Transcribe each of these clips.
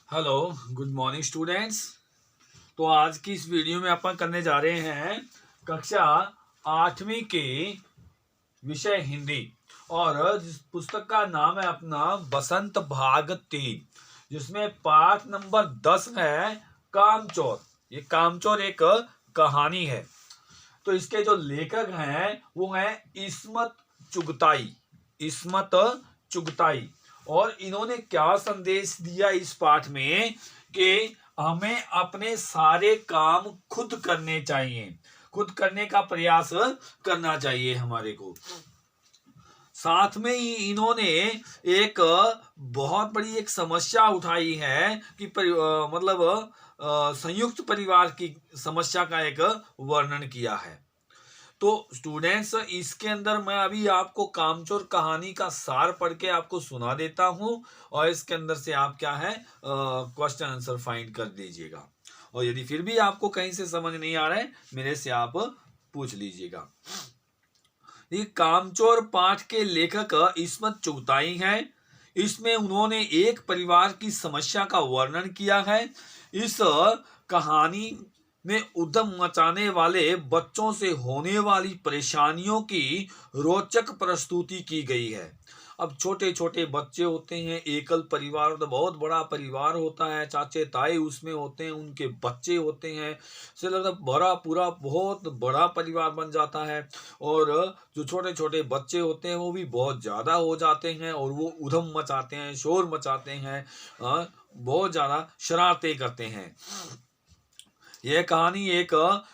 Hello, good morning students. तो आज की इस वीडियो में अपन करने जा रहे हैं कक्षा 8वीं के विषय हिंदी। और जिस पुस्तक का नाम है अपना बसंत भाग 3, जिसमें पाठ नंबर 10 है कामचोर। ये कामचोर एक कहानी है। तो इसके जो लेखक हैं वो हैं इस्मत चुगताई। इस्मत चुगताई। और इन्होंने क्या संदेश दिया इस पाठ में कि हमें अपने सारे काम खुद करने चाहिए, खुद करने का प्रयास करना चाहिए हमारे को। साथ में ही इन्होंने एक बहुत बड़ी एक समस्या उठाई है कि संयुक्त परिवार की समस्या का एक वर्णन किया है। तो स्टूडेंट्स, इसके अंदर मैं अभी आपको कामचोर कहानी का सार पढ़ के आपको सुना देता हूं और इसके अंदर से आप क्या है क्वेश्चन आंसर फाइंड कर दीजिएगा। और यदि फिर भी आपको कहीं से समझ नहीं आ रहा है, मेरे से आप पूछ लीजिएगा। ये कामचोर पाठ के लेखक इस्मत चुगताई हैं। इसमें उन्होंने एक परिवार की समस्या का वर्णन किया है। इस कहानी में उद्यम मचाने वाले बच्चों से होने वाली परेशानियों की रोचक प्रस्तुति की गई है। अब छोटे छोटे बच्चे होते हैं, एकल परिवार तो बहुत बड़ा परिवार होता है, चाचे ताए उसमें होते हैं, उनके बच्चे होते हैं, से लगता बड़ा पूरा बहुत बड़ा परिवार बन जाता है। और जो छोटे छोटे बच्चे होते हैं वो भी बहुत ज़्यादा हो जाते हैं और वो उधम मचाते हैं, शोर मचाते हैं, बहुत ज़्यादा शरारतें करते हैं। यह कहानी एक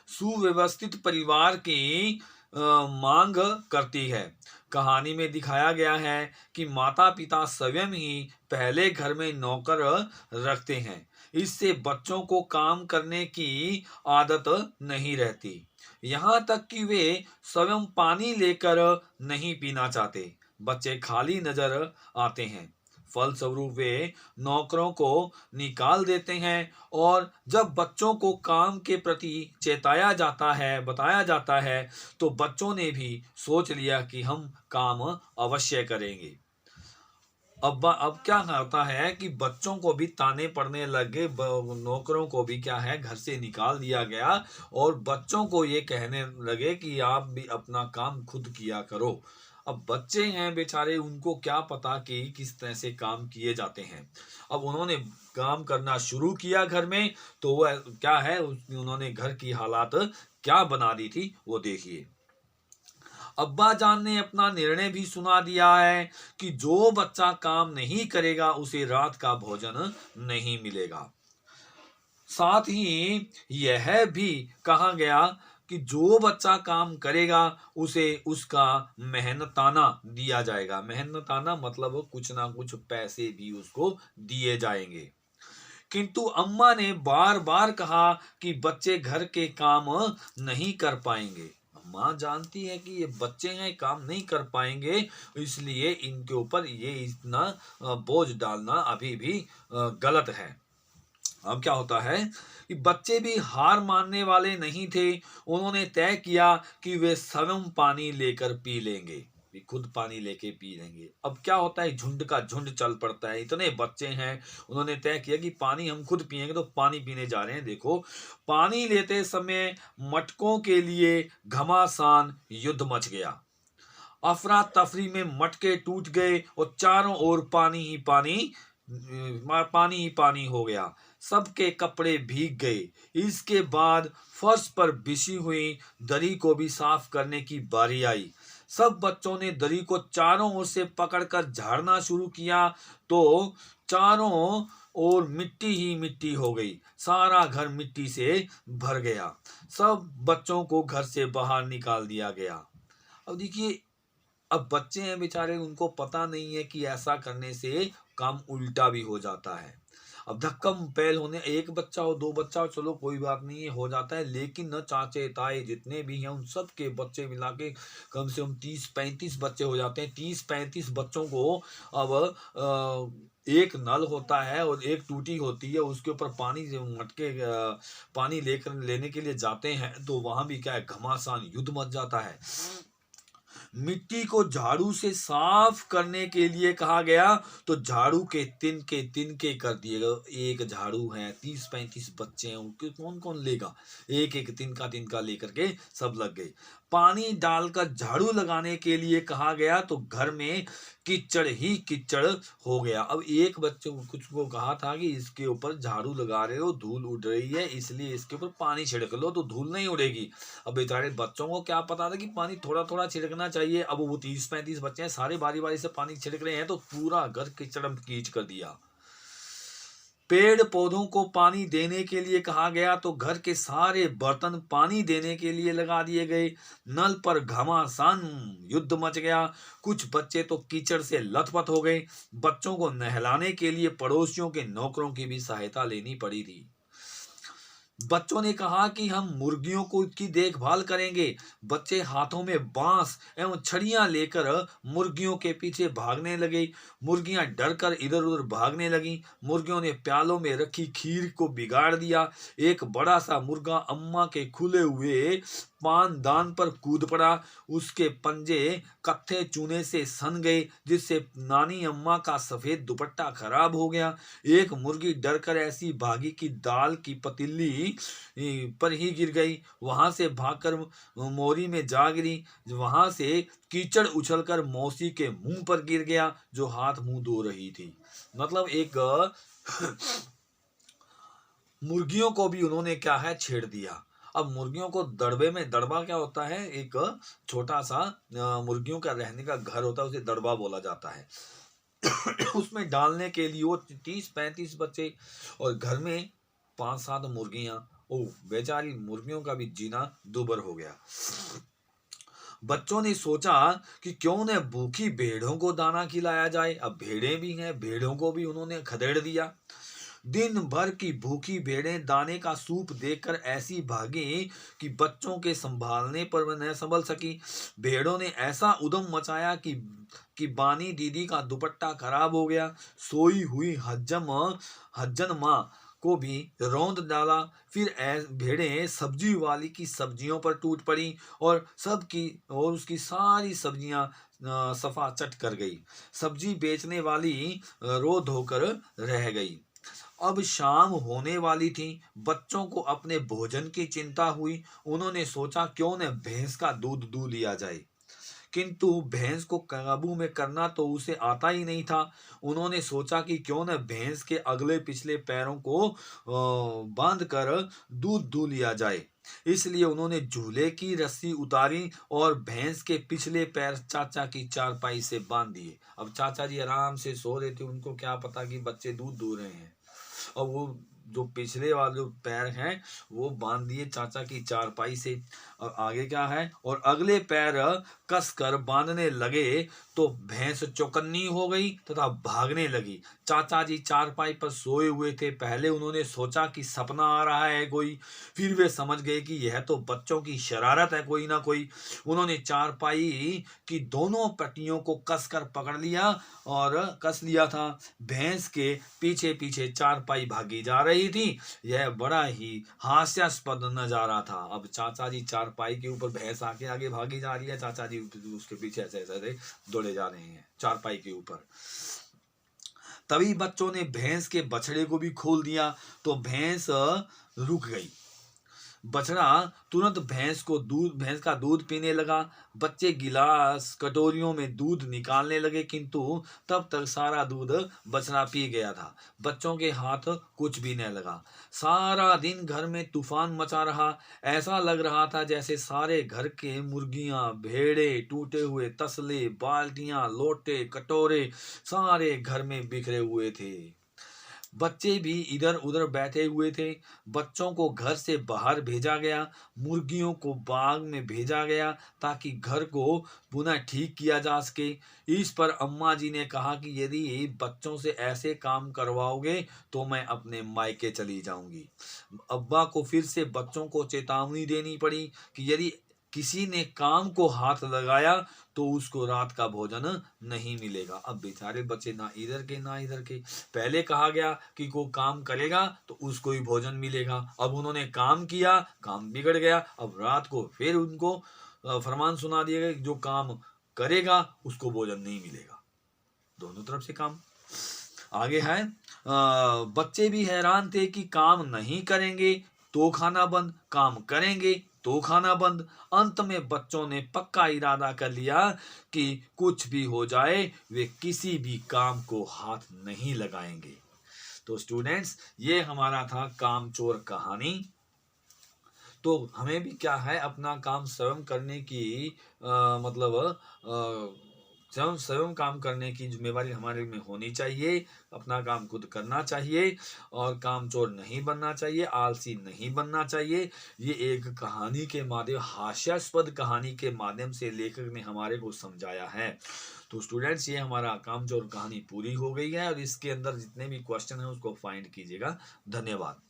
सुव्यवस्थित परिवार की मांग करती है। कहानी में दिखाया गया है कि माता पिता स्वयं ही पहले घर में नौकर रखते हैं। इससे बच्चों को काम करने की आदत नहीं रहती। यहाँ तक कि वे स्वयं पानी लेकर नहीं पीना चाहते। बच्चे खाली नजर आते हैं। फलस्वरूप वे नौकरों को निकाल देते हैं। और जब बच्चों को काम के प्रति चेताया जाता है, बताया जाता है, तो बच्चों ने भी सोच लिया कि हम काम अवश्य करेंगे। अब क्या होता है कि बच्चों को भी ताने पड़ने लगे, नौकरों को भी क्या है घर से निकाल दिया गया और बच्चों को ये कहने लगे कि आप भी अपना काम खुद किया करो। अब बच्चे हैं बेचारे, उनको क्या पता कि किस तरह से काम किए जाते हैं। अब उन्होंने काम करना शुरू किया घर में, तो वह क्या है उन्होंने घर की हालात क्या बना दी थी वो देखिए। अब्बा जान ने अपना निर्णय भी सुना दिया है कि जो बच्चा काम नहीं करेगा उसे रात का भोजन नहीं मिलेगा। साथ ही यह भी कहा गया कि जो बच्चा काम करेगा उसे उसका मेहनताना दिया जाएगा। मेहनताना मतलब कुछ ना कुछ पैसे भी उसको दिए जाएंगे। किंतु अम्मा ने बार बार कहा कि बच्चे घर के काम नहीं कर पाएंगे। अम्मा जानती है कि ये बच्चे हैं, काम नहीं कर पाएंगे, इसलिए इनके ऊपर ये इतना बोझ डालना अभी भी गलत है। अब क्या होता है कि बच्चे भी हार मानने वाले नहीं थे। उन्होंने तय किया कि वे स्वयं पानी लेकर पी लेंगे, भी खुद पानी लेके पी लेंगे। अब क्या होता है, झुंड का झुंड चल पड़ता है, इतने बच्चे हैं। उन्होंने तय किया कि पानी हम खुद पिएंगे, तो पानी पीने जा रहे हैं। देखो, पानी लेते समय मटकों के लिए घमासान युद्ध मच गया। अफरा तफरी में मटके टूट गए और चारों ओर पानी ही पानी हो गया। सबके कपड़े भीग गए। इसके बाद फर्श पर बिछी हुई दरी को भी साफ करने की बारी आई। सब बच्चों ने दरी को चारों ओर से पकड़कर झाड़ना शुरू किया, तो चारों ओर मिट्टी ही मिट्टी हो गई। सारा घर मिट्टी से भर गया। सब बच्चों को घर से बाहर निकाल दिया गया। अब देखिए, अब बच्चे हैं बेचारे, उनको पता नहीं है कि ऐसा करने से काम उल्टा भी हो जाता है। अब धक्कम पैल होने, एक बच्चा हो दो बच्चा हो चलो कोई बात नहीं है, हो जाता है, लेकिन न चाचे ताए जितने भी हैं उन सब के बच्चे मिला के कम से कम 30-35 बच्चे हो जाते हैं। 30-35 बच्चों को अब एक नल होता है और एक टूटी होती है, उसके ऊपर पानी मटके पानी लेकर लेने के लिए जाते हैं, तो वहां भी क्या है, घमासान युद्ध मच जाता है। मिट्टी को झाड़ू से साफ करने के लिए कहा गया तो झाड़ू के तिनके कर दिए गए। एक झाड़ू है, 30-35 बच्चे हैं, उनके कौन कौन लेगा? एक एक तिनका लेकर के सब लग गए। पानी डालकर झाड़ू लगाने के लिए कहा गया तो घर में कीचड़ ही कीचड़ हो गया। अब एक बच्चे को कुछ को कहा था कि इसके ऊपर झाड़ू लगा रहे हो, धूल उड़ रही है, इसलिए इसके ऊपर पानी छिड़क लो तो धूल नहीं उड़ेगी। अब बेचारे बच्चों को क्या पता था कि पानी थोड़ा थोड़ा छिड़कना चाहिए। अब वो 30-35 बच्चे हैं, सारे बारी बारी से पानी छिड़क रहे हैं तो पूरा घर कीचड़ कीच कर दिया। पेड़ पौधों को पानी देने के लिए कहा गया तो घर के सारे बर्तन पानी देने के लिए लगा दिए गए। नल पर घमासान युद्ध मच गया। कुछ बच्चे तो कीचड़ से लथपथ हो गए। बच्चों को नहलाने के लिए पड़ोसियों के नौकरों की भी सहायता लेनी पड़ी थी। बच्चों ने कहा कि हम मुर्गियों को की देखभाल करेंगे। बच्चे हाथों में बांस एवं छड़ियां लेकर मुर्गियों के पीछे भागने लगे। मुर्गियां डरकर इधर उधर भागने लगी। मुर्गियों ने प्यालों में रखी खीर को बिगाड़ दिया। एक बड़ा सा मुर्गा अम्मा के खुले हुए पानदान पर कूद पड़ा। उसके पंजे कत्थे चूने से सन गए, जिससे नानी अम्मा का सफेद दुपट्टा खराब हो गया। एक मुर्गी डरकर ऐसी भागी कि दाल की पतीली पर ही गिर गई। वहां से भागकर मोरी में जा गिरी। वहां से कीचड़ उछलकर मौसी के मुंह पर गिर गया, जो हाथ मुंह धो रही थी। मतलब एक मुर्गियों को भी उन्होंने क्या है छेड़ दिया। अब मुर्गियों को दड़बे में, दड़बा क्या होता है? एक छोटा सा मुर्गियों का रहने का घर होता है, उसे दड़बा बोला जाता है। उसमें डालने के लिए वो 30-35 बच्चे और घर में 5-7 मुर्गियां। ओ बेचारी मुर्गियों का भी जीना दूभर हो गया। बच्चों ने सोचा कि क्यों न भूखी भेड़ों को दाना खिलाया जाए। अब भेड़ें भी हैं, भेड़ों को भी उन्होंने खदेड़ दिया। दिन भर की भूखी भेड़ें दाने का सूप देखकर ऐसी भागी कि बच्चों के संभालने पर वह न संभल सकी। भेड़ों ने ऐसा उद्यम मचाया कि बानी दीदी का दुपट्टा खराब हो गया। सोई हुई हज्जन माँ को भी रौंद डाला। फिर भेड़ें सब्जी वाली की सब्जियों पर टूट पड़ी और उसकी सारी सब्जियां सफा चट कर गई। सब्जी बेचने वाली रो धोकर रह गई। अब शाम होने वाली थी। बच्चों को अपने भोजन की चिंता हुई। उन्होंने सोचा क्यों न भैंस का दूध दूह लिया जाए, किंतु भैंस को काबू में करना तो उसे आता ही नहीं था। उन्होंने सोचा कि क्यों न भैंस के अगले पिछले पैरों को बांध कर दूध दूह लिया जाए। इसलिए उन्होंने झूले की रस्सी उतारी और भैंस के पिछले पैर चाचा की चारपाई से बांध दिए। अब चाचा जी आराम से सो रहे थे, उनको क्या पता कि बच्चे दूध दूह रहे हैं। और वो जो पिछले वाले पैर हैं वो बांध दिए चाचा की चारपाई से। और आगे क्या है? और अगले पैर कसकर बांधने लगे तो भैंस चौकन्नी हो गई तथा भागने लगी। चाचा जी चारपाई पर सोए हुए थे। पहले उन्होंने सोचा कि सपना आ रहा है कोई, फिर वे समझ गए कि यह तो बच्चों की शरारत है कोई ना कोई। उन्होंने चारपाई की दोनों पट्टियों को कसकर पकड़ लिया और कस लिया था। भैंस के पीछे पीछे चारपाई भागी जा रही थी। यह बड़ा ही हास्यास्पद नजारा था। अब चाचा जी चारपाई के ऊपर, भैंस आगे आगे भागी जा रही है, चाचा जी उसके पीछे ऐसे ऐसे दौड़े जा रहे हैं चारपाई के ऊपर। तभी बच्चों ने भैंस के बछड़े को भी खोल दिया तो भैंस रुक गई। बछड़ा तुरंत भैंस का दूध पीने लगा। बच्चे गिलास कटोरियों में दूध निकालने लगे, किंतु तब तक सारा दूध बछड़ा पी गया था। बच्चों के हाथ कुछ भी न लगा। सारा दिन घर में तूफान मचा रहा। ऐसा लग रहा था जैसे सारे घर के मुर्गियां, भेड़े, टूटे हुए तसले, बाल्टियां, लोटे, कटोरे सारे घर में बिखरे हुए थे। बच्चे भी इधर उधर बैठे हुए थे। बच्चों को घर से बाहर भेजा गया, मुर्गियों को बाग में भेजा गया ताकि घर को पुनः ठीक किया जा सके। इस पर अम्मा जी ने कहा कि यदि बच्चों से ऐसे काम करवाओगे तो मैं अपने मायके चली जाऊंगी। अब्बा को फिर से बच्चों को चेतावनी देनी पड़ी कि यदि किसी ने काम को हाथ लगाया तो उसको रात का भोजन नहीं मिलेगा। अब बेचारे बच्चे ना इधर के ना इधर के। पहले कहा गया कि कोई काम करेगा तो उसको ही भोजन मिलेगा। अब उन्होंने काम किया, काम बिगड़ गया। अब रात को फिर उनको फरमान सुना दिया गया, जो काम करेगा उसको भोजन नहीं मिलेगा। दोनों तरफ से काम। आगे है बच्चे भी हैरान थे कि काम नहीं करेंगे तो खाना बंद, काम करेंगे तो खाना बंद। अंत में बच्चों ने पक्का इरादा कर लिया कि कुछ भी हो जाए वे किसी भी काम को हाथ नहीं लगाएंगे। तो स्टूडेंट्स, ये हमारा था कामचोर कहानी। तो हमें भी क्या है, अपना काम स्वयं करने की मतलब स्वयं स्वयं काम करने की जिम्मेवारी हमारे में होनी चाहिए। अपना काम खुद करना चाहिए और कामचोर नहीं बनना चाहिए, आलसी नहीं बनना चाहिए। ये एक कहानी के माध्यम, हास्यास्पद कहानी के माध्यम से लेखक ने हमारे को समझाया है। तो स्टूडेंट्स, ये हमारा कामचोर कहानी पूरी हो गई है और इसके अंदर जितने भी क्वेश्चन है उसको फाइंड कीजिएगा। धन्यवाद।